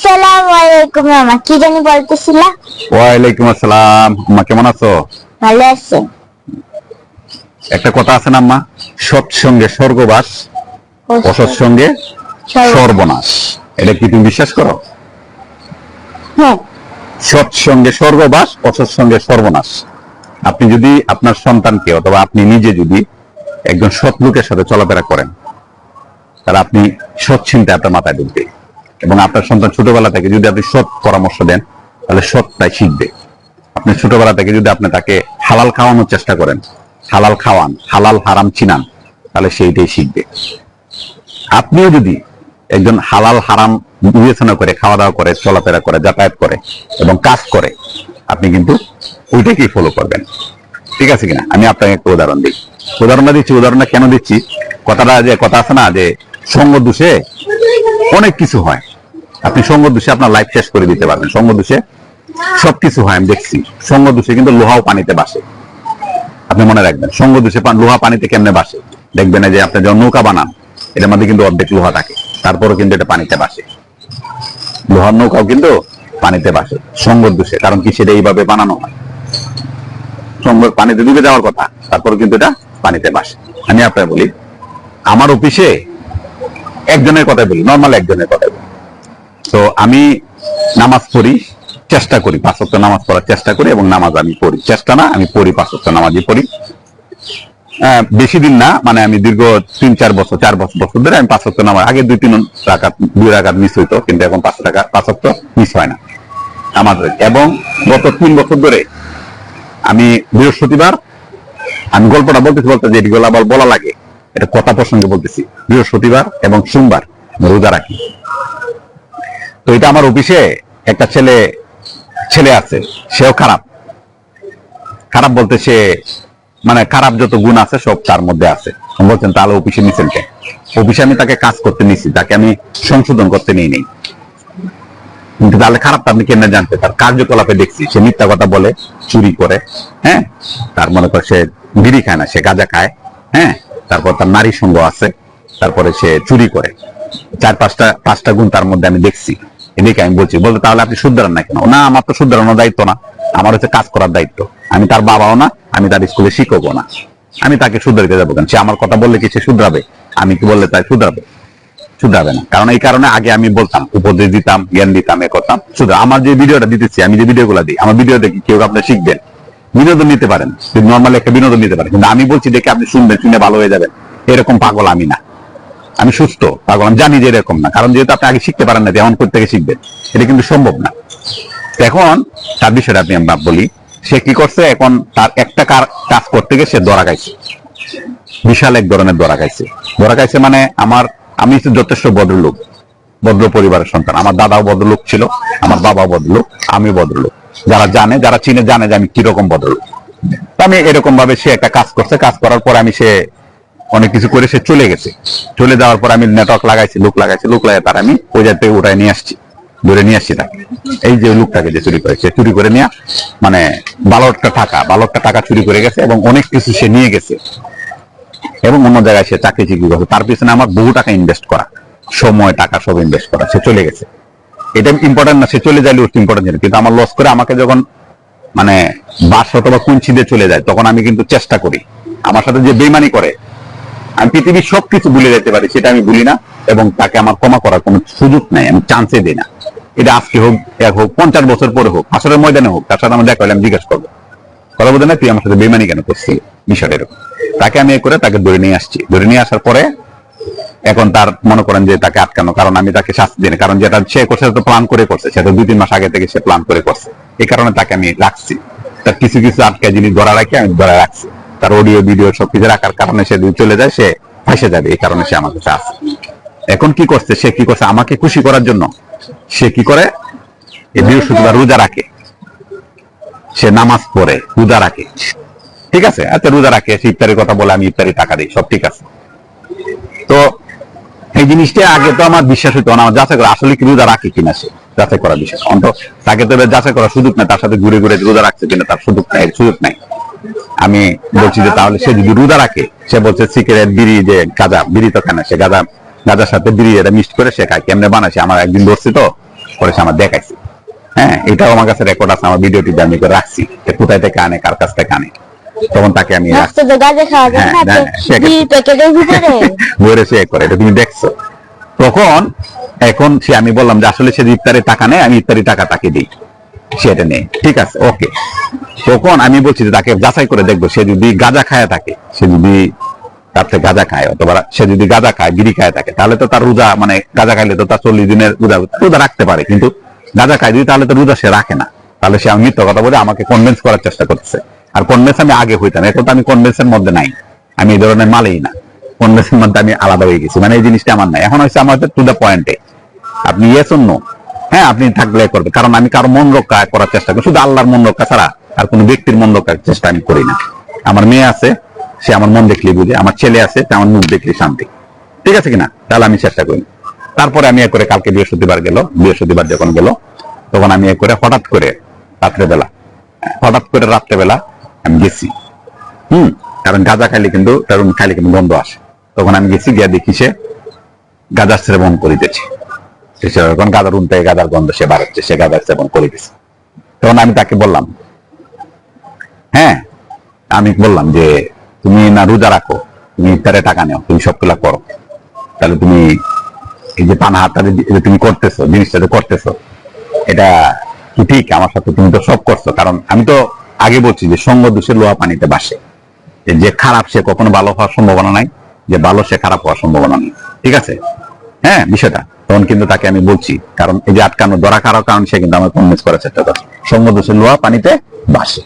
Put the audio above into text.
আসসালামু আলাইকুম মামা, কি জানি বলতেছিলা? ওয়ালাইকুম আসসালাম। আম্মা কেমন আছো? ভালো আছে। একটা কথা আছে না আম্মা, সৎসঙ্গে স্বর্গবাস, অসৎসঙ্গে সর্বনাশ। এটা কি তুমি বিশ্বাস করো? হ্যাঁ। সৎসঙ্গে স্বর্গবাস, অসৎসঙ্গে সর্বনাশ। আপনি যদি আপনার সন্তানকে অথবা আপনি নিজে যদি একজন সৎ লোকের সাথে চলাফেরা করেন, তাহলে আপনি সৎ চিন্তা আপনার মাথায় ঢুকবে, এবং আপনার সন্তান ছোটবেলা থেকে যদি আপনি সৎ পরামর্শ দেন তাহলে সৎটাই শিখবে। আপনি ছোটবেলা থেকে যদি আপনি তাকে হালাল খাওয়ানোর চেষ্টা করেন, হালাল খাওয়ান, হালাল হারাম চিনান, তাহলে সেইটাই শিখবে। আপনিও যদি একজন হালাল হারাম বিবেচনা করে খাওয়া দাওয়া করে, চলাফেরা করে, যাতায়াত করে এবং কাজ করে, আপনি কিন্তু ওইটাকেই ফলো করবেন। ঠিক আছে কিনা? আমি আপনাকে একটা উদাহরণ দিই। উদাহরণটা দিচ্ছি, উদাহরণটা কেন দিচ্ছি, কথাটা যে কথা আছে না যে সঙ্গ দোষে অনেক কিছু হয়। আপনি সঙ্গ দোষে আপনার লাইফ শেষ করে দিতে পারবেন। সঙ্গ দোষে সবকিছু হয়, আমি দেখছি। সঙ্গ দোষে কিন্তু লোহাও পানিতে বাসে। আপনি মনে রাখবেন, সঙ্গ দোষে লোহা পানিতে কেমনে বাসে দেখবেন, যে আপনি যখন নৌকা বানান, এটার মধ্যে কিন্তু অর্ধেক লোহা থাকে, তারপরও কিন্তু এটা পানিতে বাসে। লোহার নৌকাও কিন্তু পানিতে বাসে সঙ্গ দোষে। কারণ কি, সেটা এইভাবে বানানো হয়, সঙ্গ পানিতে ডুবে যাওয়ার কথা, তারপর কিন্তু এটা পানিতে বাসে। আমি আপনার বলি, আমার অফিসে একজনের কথা বলি, নর্মাল একজনের কথা বলি। তো আমি নামাজ পড়ি, চেষ্টা করি 5 ওয়াক্ত নামাজ পড়ার চেষ্টা করি, এবং নামাজ আমি পড়ি, চেষ্টা না, আমি পড়ি 5 ওয়াক্ত নামাজই পড়ি। বেশি দিন না, মানে আমি দীর্ঘ 3-4 বছর, 4 বছর ধরে আমি 5 ওয়াক্ত নামাজ, আগে 2 রাকাত মিস হইতো, কিন্তু এখন 5 ওয়াক্ত মিস হয় না নামাজ। এবং গত 3 বছর ধরে আমি বৃহস্পতিবার, আমি গল্পটা বলতেছি বলতে যে এগুলো আবার বলা লাগে, এটা কথা প্রসঙ্গে বলতেছি, বৃহস্পতিবার এবং সোমবার রোজা রাখি। তো এটা আমার অফিসে একটা ছেলে আছে, সেও খারাপ। খারাপ বলতে সে মানে খারাপ যত গুণ আছে সব তার মধ্যে আছে। বলছেন তাহলে অফিসে নিছেন কে? অফিসে আমি তাকে কাজ করতে নিছি, তাকে আমি সংশোধন করতে নিই নেই। কিন্তু তাহলে খারাপটা আপনি কেন জানতে? তার কার্যকলাপে দেখছি, সে মিথ্যা কথা বলে, চুরি করে, হ্যাঁ, তার মনে করে সে বিড়ি খায় না, সে গাঁজা খায়, হ্যাঁ, তারপর তার নারী সঙ্গ আছে, তারপরে সে চুরি করে। 4-5টা গুণ তার মধ্যে আমি দেখছি। এদিকে আমি বলছি, বলতে তাহলে আপনি শুধরান না কেন? না, আমার তো শুধরানোর দায়িত্ব না, আমার হচ্ছে কাজ করার দায়িত্ব। আমি তার বাবাও না, আমি তার স্কুলে শিক্ষকও না, আমি তাকে শুধরাতে যাবো কেন? সে আমার কথা বললে কি সে শুধরাবে? আমি কি বললে তাই শুধরাবে? শুধরাবে না। কারণ এই কারণে আগে আমি বলতাম, উপদেশ দিতাম, জ্ঞান দিতাম, এ করতাম। শুধু আমার যে ভিডিওটা দিতেছি, আমি যে ভিডিওগুলো দিই, আমার ভিডিও দেখি কেউ আপনি শিখবেন, বিনোদন নিতে পারেন, নর্মালি একটা বিনোদন নিতে পারেন। কিন্তু আমি বলছি দেখে আপনি শুনবেন, শুনে ভালো হয়ে যাবেন, এরকম পাগল আমি না। আমি সুস্থ পাগল, আমি জানি যে এরকম না। কারণ যেহেতু আপনি আগে শিখতে পারেন না, এমন করতে থেকে শিখবেন, এটা কিন্তু সম্ভব না। এখন তার বিষয়টা আপনি আমরা বলি, সে কি করছে, এখন তার একটা কাজ করতে গিয়ে সে ধরা খাইছে, বিশাল এক ধরনের ধরা খাইছে। ধরা খাইছে মানে আমি যথেষ্ট ভদ্রলোক, ভদ্র পরিবারের সন্তান। আমার দাদাও ভদ্রলোক ছিল, আমার বাবাও ভদ্রলোক, আমি ভদ্রলোক। যারা জানে, যারা চিনে জানে যে আমি কিরকম ভদ্রলোক। তো আমি এরকম ভাবে সে একটা কাজ করছে, কাজ করার পর আমি সে অনেক কিছু করে সে চলে গেছে। চলে যাওয়ার পর আমি নেটওয়ার্ক লাগাইছি, লোক লাগিয়ে তার আমি ওই জায়গা থেকে উঠায় নিয়ে আসছি, ধরে নিয়ে আসছি তাকে। এই যে লোকটাকে যে চুরি করে, সে চুরি করে নিয়ে মানে 12টা টাকা চুরি করে গেছে, এবং অনেক কিছু সে নিয়ে গেছে, এবং অন্য জায়গায় সে চাকরি করছে। তার পিছনে আমার বহু টাকা ইনভেস্ট করা, সময় টাকা সব ইনভেস্ট করা। সে চলে গেছে, এটা ইম্পর্টেন্ট না, সে চলে যাইলে ইম্পর্টেন্ট ছিল, কিন্তু আমার লস করে আমাকে যখন মানে বাস অথবা কুঞ্চি দিয়ে চলে যায়, তখন আমি কিন্তু চেষ্টা করি, আমার সাথে যে বেইমানি করে, আমি পৃথিবীর সবকিছু ভুলে যেতে পারি, সেটা আমি ভুলি না, এবং তাকে আমার ক্ষমা করার কোনো সুযোগ নাই, আমি চান্সে দিই না। এটা আজকে হোক, 50 বছর পরে হোক, আসরের ময়দানে হোক, তার সাথে আমার দেখা হলে আমি জিজ্ঞেস করবো, কথা বলতে না, তুই আমার সাথে বেইমানি কেন করছিস, বিষয়টা এরকম। তাকে আমি করে তাকে ধরে নিয়ে আসছি। ধরে নিয়ে আসার পরে এখন তার মনে করেন যে তাকে আটকানো, কারণ আমি তাকে শাস্তি দিই না, কারণ যেটা সে করছে তো প্ল্যান করে করছে, সেটা 2-3 মাস আগে থেকে সে প্ল্যান করে করছে। এই কারণে তাকে আমি রাখছি, তার কিছু আটকা জিনিস ধরা রাখি, আমি ধরে রাখছি। তার অডিও ভিডিও সবকিছু রাখার কারণে সে যদি চলে যায়, সে ফাঁসে যাবে, এই কারণে সে আমার কাছে আসে। এখন কি করছে, সে কি করছে আমাকে খুশি করার জন্য, সে কি করে, এই বৃহস্পতিবার রোজা রাখে, সে নামাজ পড়ে, রোজা রাখে, ঠিক আছে, আচ্ছা রোজা রাখে, সে ইফতারের কথা বলে, আমি ইফতারি টাকা দিই, সব ঠিক আছে। তো এই জিনিসটা আগে তো আমার বিশ্বাস হইতো না, আমার যাচাই করা আসলে কি রোজা রাখে কিনা, সে যাচাই করার বিষয় অন্তত তাকে তো যাচাই করার সুযোগ নাই, তার সাথে ঘুরে ঘুরে রোজা রাখছে কিনা তার সুযোগ নাই। আমি বলছি যে তাহলে সে যদি রোজা রাখে, সে বলছে সিগারেট, বিড়ি, যে গাঁজা, বিড়ি তো খায় না, সে গাঁজার সাথে বিড়ি এটা মিক্সড করে সে খায়, কেমনে বানাইছে, আমার একদিন ধরছি তো, পরে সে আমার দেখাইছে। হ্যাঁ, এটাও আমার কাছে রেকর্ড আছে, আমার ভিডিওটি আমি করে রাখছি যে কোথায় থেকে আনে, কার কাছ থেকে আনে। তখন তাকে আমি রাস্তা তো গাঁজা খাওয়া যায় হ্যাঁ, না, হ্যাঁ, সে দুই প্যাকেটের ভিতরে ধরে সে করে, এটা তুমি দেখছো। তখন এখন সে আমি বললাম যে আসলে সে ইফতারের টাকা নেয়, আমি ইফতারি টাকা তাকে দিই, সেটা নেই, ঠিক আছে, ওকে। তখন আমি বলছি যে তাকে যাচাই করে দেখবো, সে যদি গাঁজা খায় থাকে, সে যদি তার থেকে গাঁজা খায়, অথবা সে যদি গাঁজা খায়, বিড়ি খায় থাকে, তাহলে তো তার রোজা, মানে গাঁজা খাইলে তো তার 40 দিনের রোজা রাখতে পারে, কিন্তু গাঁজা খায় যদি, তাহলে তো রোজা সে রাখে না। তাহলে সে আমি মিথ্যা কথা বলে আমাকে কনভিন্স করার চেষ্টা করতেছে। আর কনভিন্স আমি আগে হইতাম, এখন তো আমি কনভিন্সের মধ্যে নাই, আমি এই ধরনের মালেই না, কনভিন্সের মধ্যে আমি আলাদা হয়ে গেছি, মানে এই জিনিসটা আমার নাই। এখন হচ্ছে আমার টু দ্য পয়েন্টে, আপনি ইয়েস অর নো, হ্যাঁ আপনি থাকলে করবে, কারণ আমি কারো মন রক্ষা করার চেষ্টা করি, শুধু আল্লাহর মন রক্ষা ছাড়া আর কোনো ব্যক্তির মন রক্ষার চেষ্টা আমি করি না। আমার মেয়ে আছে, সে আমার মন দেখলে বুঝে, আমার ছেলে আছে, সে আমার মুখ দেখলে শান্তি, ঠিক আছে কিনা, তাহলে আমি চেষ্টা করি। তারপরে আমি করে কালকে বৃহস্পতিবার যখন গেল, তখন আমি করে হঠাৎ করে রাত্রেবেলা আমি গেছি, কারণ গাঁজা খাইলে কিন্তু গন্ধ আসে। তখন আমি গেছি, গিয়ে দেখি সে গাঁজার সেবন করিতেছে, যখন গাঁজার রুম থেকে গাঁজার গন্ধ সে বার হচ্ছে, সে গাঁজার সেবন করিতেছে। তখন আমি তাকে বললাম, হ্যাঁ আমি বললাম যে তুমি না রোজা রাখো, তুমি ইফতারে টাকা নেও, তুমি সবগুলা করো, তাহলে তুমি এই যে পানা হাতটা তুমি করতেছো, জিনিসটা করতেছো, এটা কি ঠিক? আমার সাথে তুমি তো সব করছো, কারণ আমি তো আগে বলছি যে সঙ্গ দোষে লোহা পানিতে বাসে, যে খারাপ সে কখনো ভালো হওয়ার সম্ভাবনা নাই, যে ভালো সে খারাপ হওয়ার সম্ভাবনা নেই, ঠিক আছে, হ্যাঁ বিষয়টা। তখন কিন্তু তাকে আমি বলছি, কারণ এই যে আটকানো ধরা কারো কারণ সে কিন্তু আমার কনভিন্স করার চেষ্টা করছে, সঙ্গ দোষে লোহা পানিতে বাসে।